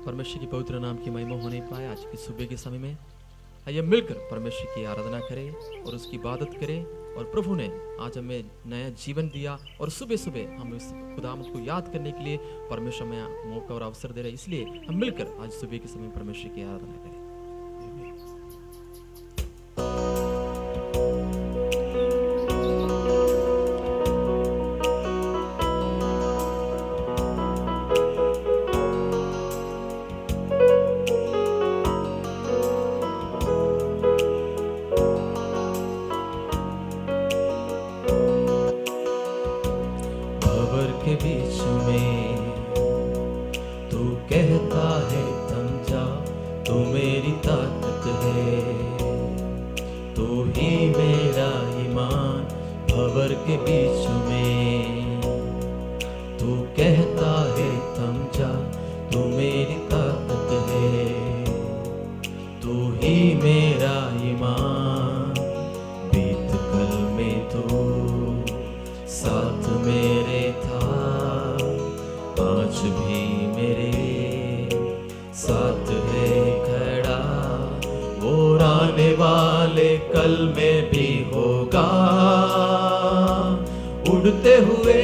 परमेश्वर की पवित्र नाम की महिमा होने पाए। आज की सुबह के समय में आइए मिलकर परमेश्वर की आराधना करें और उसकी इबादत करें। और प्रभु ने आज हमें नया जीवन दिया और सुबह सुबह हम इस खुदावंद को याद करने के लिए परमेश्वर हमें मौका और अवसर दे रहे हैं। इसलिए हम मिलकर आज सुबह के समय परमेश्वर की आराधना करें। उड़ते हुए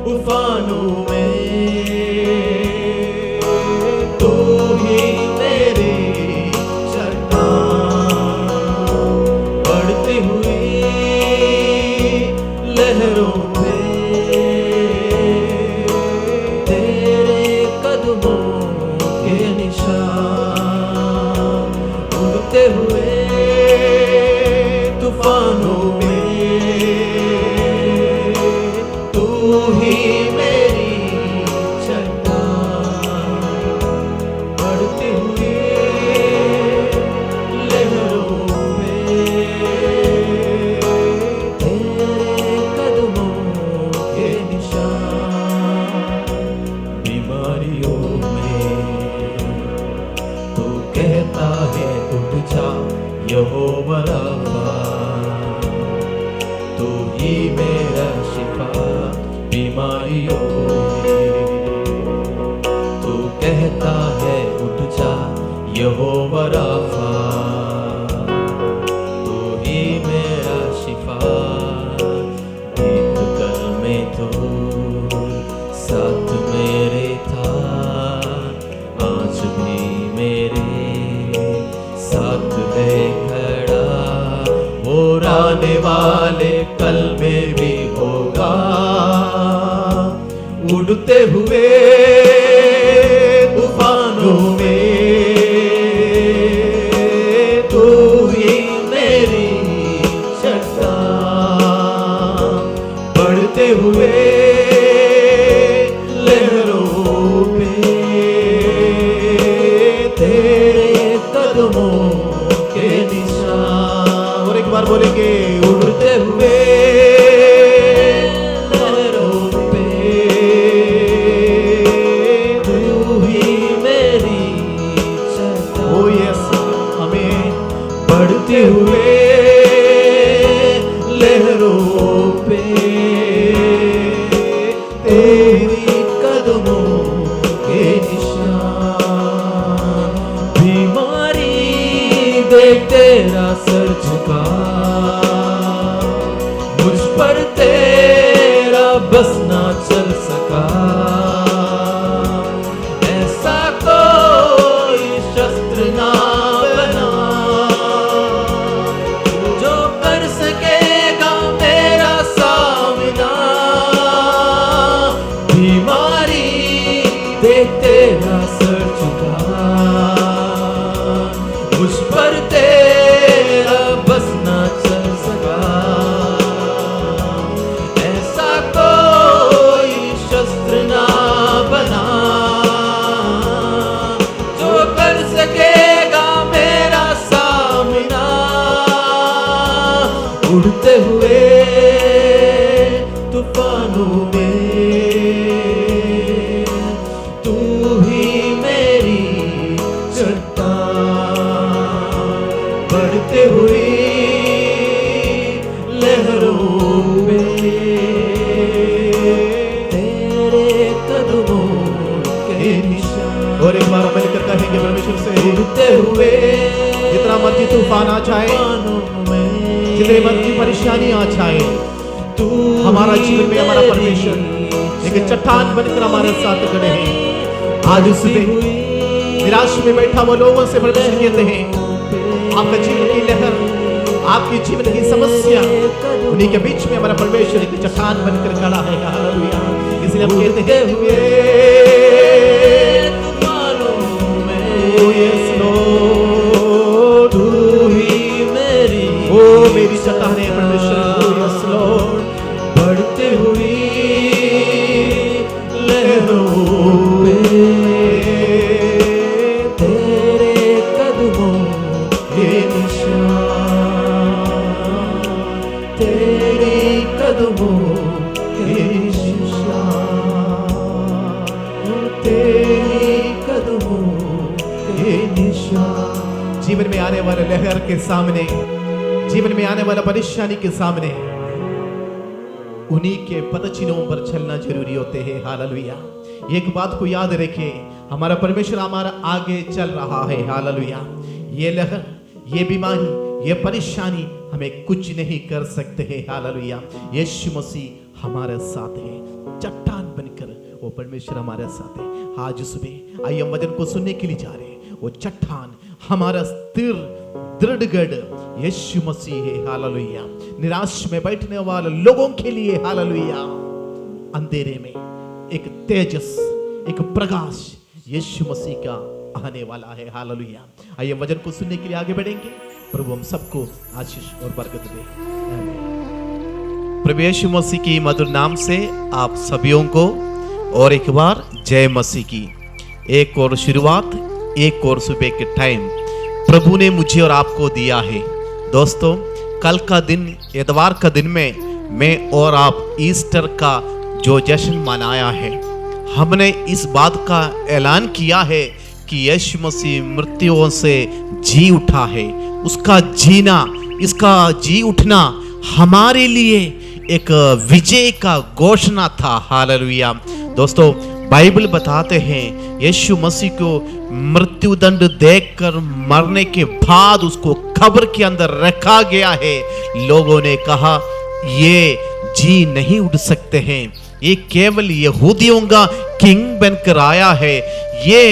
उफानों में तू ही मेरी चट्टान, बढ़ती हुई लहरों पे तेरे कदमों के निशान, उड़ते हुए तूफानों में यहोवा राफा, तू ही मेरा शिफा बीमारियों में। तू कहता है उठ जा यहोवा राफा, तू ही मेरा शिफा। बीत कल में तो साथ मेरे था, आज भी मेरे साथ है खड़ा। वो आने वाले कल में भी होगा, उड़ते हुए तूफानों में तू ही मेरी चट्टान, बढ़ते हुए लहरों पे तेरे कदमों के निशान। और एक बार बोलेंगे, उड़ते हुए लहरों पे तू ही मेरी चट्टान। ओ यस हमें बढ़ते हुए लहरों पे तेरी कदमों के निशान। बीमारी देख तेरा सर झुका, मुझ पर तेरा बस ना चल सका। ऐसा कोई शस्त्र ना बना जो कर सकेगा मेरा सामना। बीमारी देख तेरा सर झुका, मुझ पर तेरा बस ना चल सका। ऐसा कोई शस्त्र ना बना जो कर सकेगा मेरा सामना। उड़ते हुए तूफानों में तू ही मेरी चट्टान, बढ़ते हुई लहरों में तेरे कदमों तूफान आ जाए, में जितने मन की परेशानी आ जाए, तू हमारा जीवन में हमारा परमेश्वर एक चट्टान बनकर हमारे साथ खड़े हैं। आज सुबह निराश में बैठा वो लोगों से परमेश्वर कहते हैं, आपका जीवन की लहर, आपकी जीवन की समस्या, उन्हीं के बीच में हमारा परमेश्वर एक चट्टान बनकर खड़ा है। हालेलुया। इसलिए हम कहते हैं, ओ यस लॉर्ड, तू ही मेरी ओ मेरी चट्टान है परमेश्वर। ओ यस लॉर्ड, बढ़ती हुई लहरों में तेरे कदमों के निशान, तेरे कदमों के निशान, तेरे कदमों के निशान। जीवन में आने वाले लहर के सामने, जीवन में आने वाला परेशानी के सामने उन्हीं के पदचिन्हों पर चलना जरूरी होते हैं। हालेलुया। एक बात को याद रखें, हमारा परमेश्वर हमारा आगे चल रहा है। हालेलुया। ये लहर, ये बीमारी, ये परेशानी हमें कुछ नहीं कर सकते हैं। हालेलुया। यीशु मसीह हमारे साथ है, चट्टान बनकर वो परमेश्वर हमारे साथ है। आज सुबह आइए हम वचन को सुनने के लिए जा रहे हैं। वो चट्टान हमारा स्थिर दृढ़ गढ़ यीशु मसीह है। हालेलुया। निराश में बैठने वाले लोगों के लिए, हालेलुया, अंधेरे में एक तेजस, एक प्रकाश यीशु मसीह का आने वाला है। हालेलुया। आइए वचन को सुनने के लिए आगे बढ़ेंगे। प्रभु हम सबको आशीष और बरकत दे। आमीन। प्रभु यीशु मसीह की मधुर नाम से आप सभी को और एक बार जय मसीह की। एक और शुरुआत, एक और सुबह के टाइम प्रभु ने मुझे और आपको दिया है। दोस्तों, कल का दिन, इतवार का दिन में मैं और आप ईस्टर का जो जश्न मनाया है, हमने इस बात का ऐलान किया है कि यीशु मसीह मृत्युओं से जी उठा है। उसका जीना, इसका जी उठना हमारे लिए एक विजय का घोषणा था। हालेलुया। दोस्तों, बाइबल बताते हैं यीशु मसीह को मृत्यु दंड देकर मरने के बाद उसको कब्र के अंदर रखा गया है। लोगों ने कहा ये जी नहीं उठ सकते हैं, ये केवल यहूदियों का किंग बनकर आया है, ये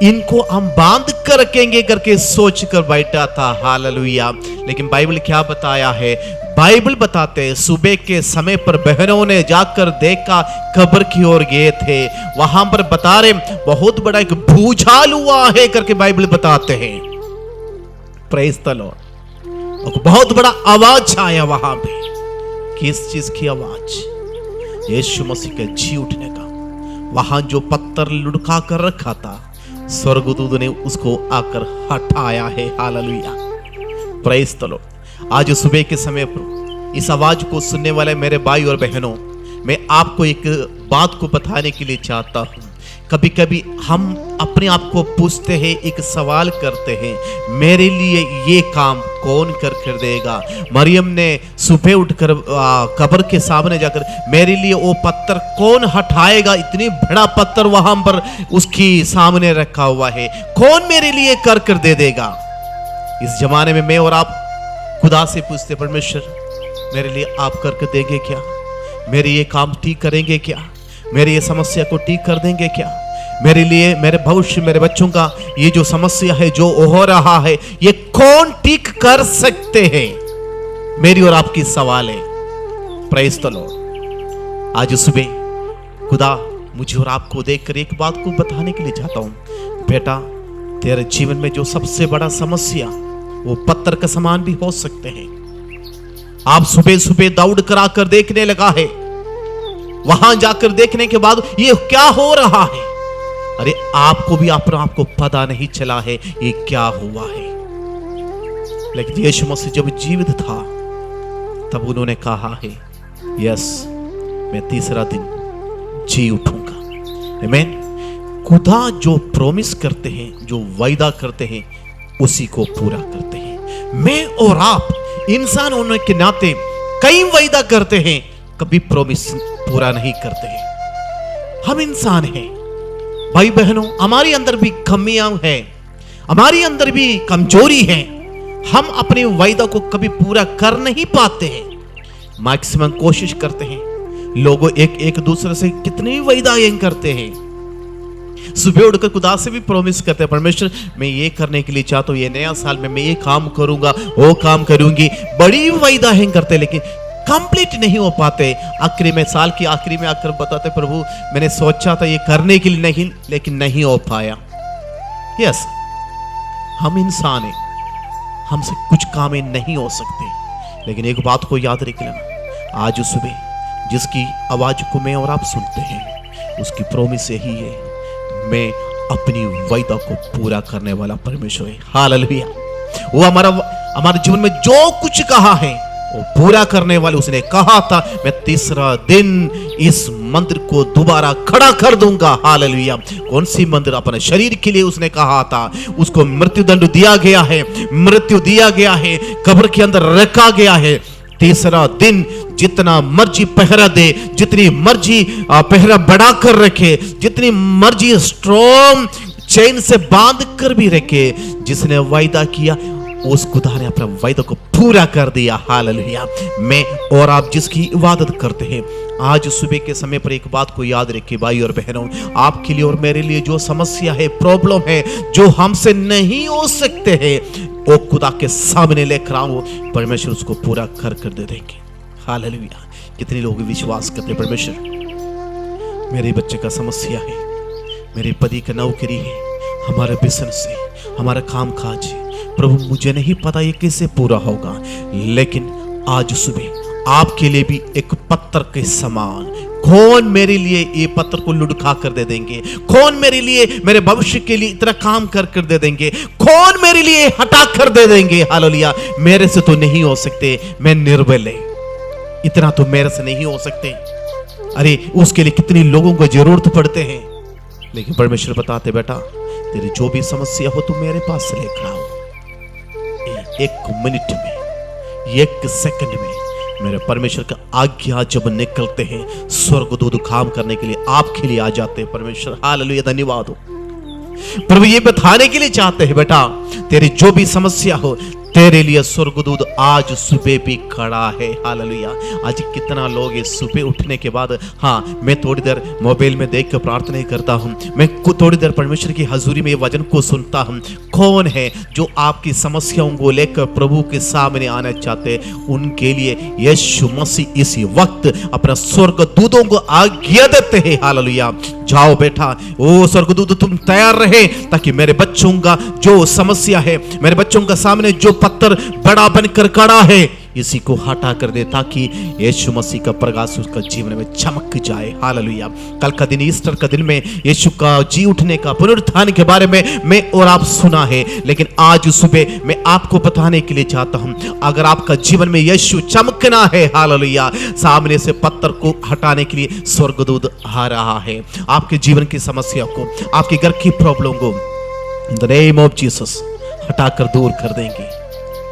इनको हम बांध कर रखेंगे करके सोच कर बैठा था। हालेलुया। लेकिन बाइबल क्या बताया है? बाइबल बताते हैं सुबह के समय पर बहनों ने जाकर देखा, कब्र की ओर गए थे, वहां पर बता रहे बहुत बड़ा एक भूचाल हुआ है करके बाइबल बताते हैं। Praise the Lord. बहुत बड़ा आवाज आया वहां पे। किस चीज की आवाज? यीशु मसीह के जी उठने का। वहां जो पत्थर लुढ़का कर रखा था, स्वर्गदूत ने उसको आकर हटाया है। हालेलुया। Praise the Lord. आज सुबह के समय पर इस आवाज को सुनने वाले मेरे भाई और बहनों, मैं आपको एक बात को बताने के लिए चाहता हूं। कभी कभी हम अपने आप को पूछते हैं, एक सवाल करते हैं, मेरे लिए ये काम कौन कर देगा? मरियम ने सुबह उठकर कब्र के सामने जाकर, मेरे लिए वो पत्थर कौन हटाएगा? इतनी बड़ा पत्थर वहां पर उसकी सामने रखा हुआ है, कौन मेरे लिए कर दे देगा? इस जमाने में मैं और आप खुदा से पूछते, परमेश्वर मेरे लिए आप करके देंगे क्या? मेरे ये काम ठीक करेंगे क्या? मेरी ये समस्या को ठीक कर देंगे क्या? मेरे लिए, मेरे भविष्य, मेरे बच्चों का ये जो समस्या है, जो हो रहा है, ये कौन ठीक कर सकते हैं? मेरी और आपकी सवाल है। Praise the Lord. आज सुबह खुदा मुझे और आपको देखकर एक बात को बताने के लिए चाहता हूं, बेटा तेरे जीवन में जो सबसे बड़ा समस्या, वो पत्थर का समान भी हो सकते हैं। आप सुबह सुबह दौड़ कर आकर देखने लगा है, वहां जाकर देखने के बाद ये क्या हो रहा है? अरे आपको भी अपना आपको पता नहीं चला है ये क्या हुआ है। लेकिन यीशु मसीह जब जीवित था तब उन्होंने कहा है, यस मैं तीसरा दिन जी उठूंगा। आमीन। खुदा जो प्रॉमिस करते हैं, जो वायदा करते हैं, उसी को पूरा करते हैं। मैं और आप इंसान होने के नाते कई वायदा करते हैं, कभी प्रॉमिस पूरा नहीं करते हैं। हम इंसान हैं भाई बहनों, हमारे अंदर भी कमियां हैं, हमारे अंदर भी कमजोरी है। हम अपने वायदा को कभी पूरा कर नहीं पाते हैं। मैक्सिमम कोशिश करते हैं। लोगों एक दूसरे से कितनी वायदाएं करते हैं। सुबह उठकर खुदा से भी प्रॉमिस करते हैं, परमेश्वर मैं ये करने के लिए चाहता हूँ, ये नया साल में मैं ये काम करूंगा, वो काम करूंगी। बड़ी वायदाएं करते, लेकिन कंप्लीट नहीं हो पाते। आखिरी में, साल की आखिरी में आकर बताते, प्रभु मैंने सोचा था ये करने के लिए, नहीं, लेकिन नहीं हो पाया। यस, हम इंसान हैं, हमसे कुछ काम नहीं हो सकते। लेकिन एक बात को याद रख लेना, आज सुबह जिसकी आवाज को मैं और आप सुनते हैं, उसकी प्रॉमिस यही है, मैं अपनी वायदा को पूरा करने वाला परमेश्वर है। हालेलुया। वो हमारे जीवन में जो कुछ कहा है वो पूरा करने वाले। उसने कहा था मैं तीसरा दिन इस मंदिर को दोबारा खड़ा कर दूंगा। हालेलुया। कौन सी मंदिर? अपने शरीर के लिए उसने कहा था। उसको मृत्युदंड दिया गया है, मृत्यु दिया गया है, कब्र के अंदर रखा गया है। तीसरा दिन जितना मर्जी पहरा दे, जितनी मर्जी पहरा बढ़ा कर रखे, जितनी मर्जी स्ट्रॉन्ग चेन से बांध कर भी रखे, जिसने वायदा किया उस खुदा ने अपना वायदा को पूरा कर दिया। हालेलुया। मैं और आप जिसकी इबादत करते हैं, आज सुबह के समय पर एक बात को याद रखिए भाई और बहनों, आपके लिए और मेरे लिए जो समस्या है, प्रॉब्लम है, जो हमसे नहीं हो सकते हैं, वो खुदा के सामने लेकर आओ, परमेश्वर उसको पूरा कर दे देंगे। हालेलुया। कितने लोग विश्वास करते हैं, परमेश्वर मेरे बच्चे का समस्या है, मेरे पति का नौकरी है, हमारा बिजनेस है, हमारा काम काज है, प्रभु मुझे नहीं पता ये कैसे पूरा होगा, लेकिन आज सुबह आपके लिए भी एक पत्थर के समान, कौन मेरे लिए ये पत्थर को लुढ़का कर दे देंगे? कौन मेरे लिए, मेरे भविष्य के लिए इतना काम कर दे देंगे? कौन मेरे लिए हटा कर दे देंगे? हालेलुया। मेरे से तो नहीं हो सकते, मैं निर्बल है, इतना तो मेरे से नहीं हो सकते। अरे उसके लिए कितनी लोगों को जरूरत पड़ते हैं, लेकिन परमेश्वर बताते बेटा तेरी जो भी समस्या हो तू मेरे पास से लेकर आओ। एक मिनट में, एक सेकंड में मेरे परमेश्वर का आज्ञा जब निकलते हैं, स्वर्गदूत काम करने के लिए आपके लिए आ जाते हैं। परमेश्वर हालेलुया, धन्यवाद हो। प्रभु ये बताने के लिए चाहते हैं बेटा तेरी जो भी समस्या हो, तेरे लिए स्वर्गदूत आज सुबह भी खड़ा है। हालेलुया। आज कितना लोग इस सुबह उठने के बाद, हाँ मैं थोड़ी देर मोबाइल में देख कर प्रार्थना करता हूँ, मैं थोड़ी देर परमेश्वर की हजूरी में ये वचन को सुनता हूँ। कौन है जो आपकी समस्याओं को लेकर प्रभु के सामने आना चाहते? उनके लिए यीशु मसीह इसी वक्त अपना स्वर्गदूतों को आज्ञा देते हैं। हालेलुया। जाओ बेटा, ओ स्वर्गदूत तुम तैयार रहे, ताकि मेरे बच्चों का जो समस्या है, मेरे बच्चों का सामने जो पत्थर बड़ा बनकर खड़ा है, इसी को हटा कर दे, ताकि यीशु मसीह का प्रकाश उसका जीवन में चमक जाए। हालेलुया। कल का दिन, ईस्टर का दिन में यीशु का जी उठने का, पुनरुत्थान के बारे में मैं और आप सुना है, लेकिन आज सुबह मैं आपको बताने के लिए चाहता हूं, अगर आपका जीवन में यीशु चमकना है, हालेलुया, सामने से पत्थर को हटाने के लिए स्वर्गदूत आ रहा है। आपके जीवन की समस्या को, आपके घर की प्रॉब्लम को इन द नेम ऑफ जीसस हटाकर दूर कर देंगे,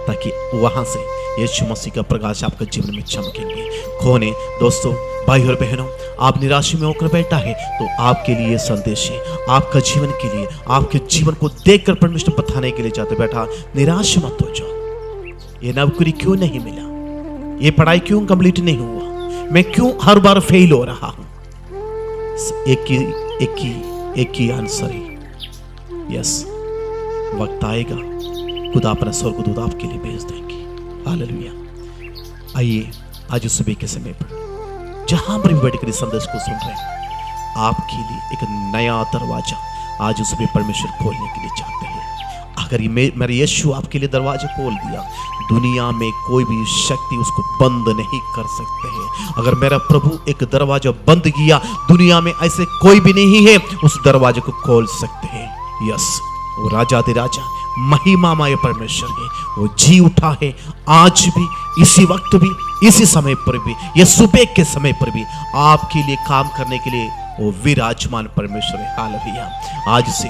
ताकि वहां से यीशु मसीह का प्रकाश आपके जीवन में चमकेंगे। कौन है दोस्तों, भाई और बहनों, आप निराश में होकर बैठा है तो आपके लिए संदेश है, आपका जीवन के लिए, आपके जीवन को देखकर परमेश्वर बताने के लिए चाहते, बेटा निराश मत हो जाओ। ये नौकरी क्यों नहीं मिला, ये पढ़ाई क्यों कंप्लीट नहीं हुआ, मैं क्यों हर बार फेल हो रहा हूं? एक ही आंसर है, यस, वक्त आएगा खुदा अपना स्वर्गदूत आपके लिए भेज देंगे। हालेलुया। आइए आज सुबह के समय पर जहां पर भी बैठकर इस संदेश को सुन रहे हैं, आपके लिए एक नया दरवाजा आज सुबह परमेश्वर खोलने के लिए चाहते हैं। अगर मेरे यीशु आपके लिए दरवाजा खोल दिया, दुनिया में कोई भी शक्ति उसको बंद नहीं कर सकते हैं। अगर मेरा प्रभु एक दरवाजा बंद किया, दुनिया में ऐसे कोई भी नहीं है उस दरवाजे को खोल सकते हैं। यस, वो राजाधिराजा महिमामय परमेश्वर है, वो जी उठा है। आज भी, इसी वक्त भी, इसी समय पर भी, ये सुबह के समय पर भी आपके लिए काम करने के लिए वो विराजमान परमेश्वर है। हालेलुया। आज से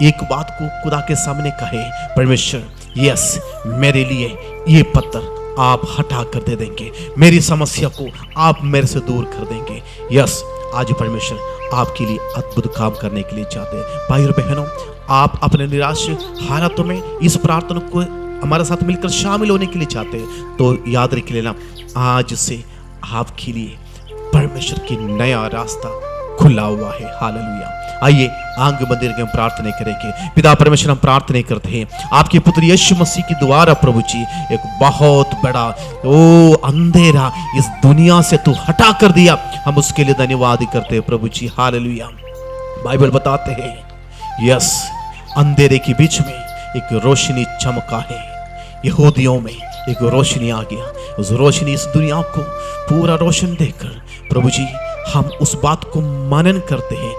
एक बात को खुदा के सामने कहे, परमेश्वर यस, मेरे लिए ये पत्थर आप हटा कर दे देंगे, मेरी समस्या को आप मेरे से दूर कर देंगे। यस, आज परमेश्वर आपके लिए अद्भुत काम करने के लिए चाहते हैं। भाई और बहनों, आप अपने निराश हालातों में इस प्रार्थना को हमारे साथ मिलकर शामिल होने के लिए चाहते हैं तो याद रख लेना, आज से आपके लिए परमेश्वर की नया रास्ता खुला हुआ है। हालेलुया। आइए आंग मंदिर के हम प्रार्थना करेंगे। पिता परमेश्वर, हम प्रार्थना करते हैं आपके पुत्र यीशु मसीह की द्वारा प्रभु जी एक बहुत बड़ा अंधेरा इस दुनिया से तू हटा कर दिया, हम उसके लिए धन्यवाद करते हैं प्रभु जी। हालेलुया। बाइबल बताते हैं यस, अंधेरे के बीच में एक रोशनी चमका है, यहूदियों में एक रोशनी आ गया। उस रोशनी इस दुनिया को पूरा रोशन देकर प्रभु जी हम उस बात को मनन करते हैं,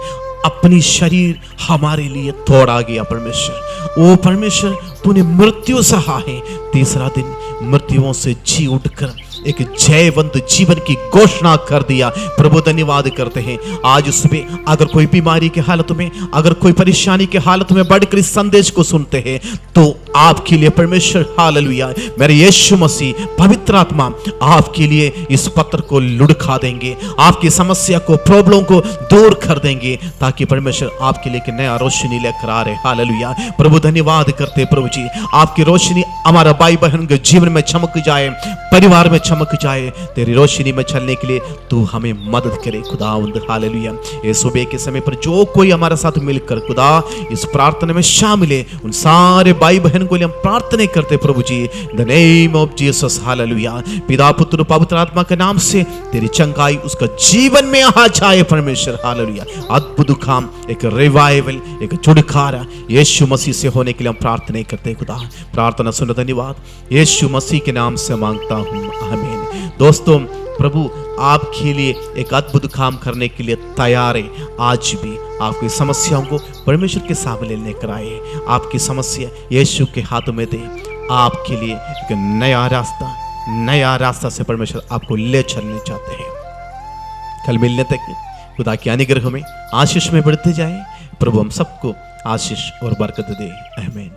अपनी शरीर हमारे लिए तोड़ा गया। परमेश्वर, ओ परमेश्वर, तूने मृत्यु सहा है, तीसरा दिन मृत्युओं से जी उठकर एक जयवंत जीवन की घोषणा कर दिया। प्रभु धन्यवाद करते हैं। आज सुबह अगर कोई बीमारी के हालत में, अगर कोई परेशानी के हालत में बढ़कर इस संदेश को सुनते हैं तो आपके लिए परमेश्वर, हालेलुया, मेरे यीशु मसीह पवित्र आत्मा आपके लिए इस पत्र को लुढ़का देंगे, आपकी समस्या को, प्रॉब्लम को दूर कर देंगे, ताकि परमेश्वर आपके लिए एक नया रोशनी लेकर आ रहे। हालेलुया। प्रभु धन्यवाद करते प्रभु जी, आपकी रोशनी हमारा भाई बहन के जीवन में चमक जाए, परिवार में चमक जाए। तेरी रोशनी में चलने के लिए तू हमें मदद करे खुदावंद। हालेलुया। ये सुबह के समय पर जो कोई हमारे साथ मिलकर खुदा इस प्रार्थना में शामिल है, उन सारे भाई बहन को लिए हम प्रार्थना करते प्रभु जी, in the name of Jesus. Hallelujah. पिता पुत्र पवित्र आत्मा के नाम से तेरी चंगाई उसका जीवन में आ जाए परमेश्वर। हालेलुया। अद्भुत काम, एक रिवाइवल, एक छुटकारा यीशु मसीह से होने के लिए हम प्रार्थना करते खुदा। प्रार्थना सुन, धन्यवाद यीशु मसीह के नाम से मांगता हूँ, आमीन। दोस्तों, प्रभु आपके लिए एक अद्भुत काम करने के लिए तैयार है। आज भी आपकी समस्याओं को परमेश्वर के सामने लेकर आए, आपकी समस्या यीशु के हाथों में दे। आपके लिए एक नया रास्ता से परमेश्वर आपको ले चलने चाहते हैं। कल मिलने तक खुदा के अनुग्रह में आशीष में बढ़ते जाए। प्रभु हम सबको आशीष और बरकत दे, आमीन।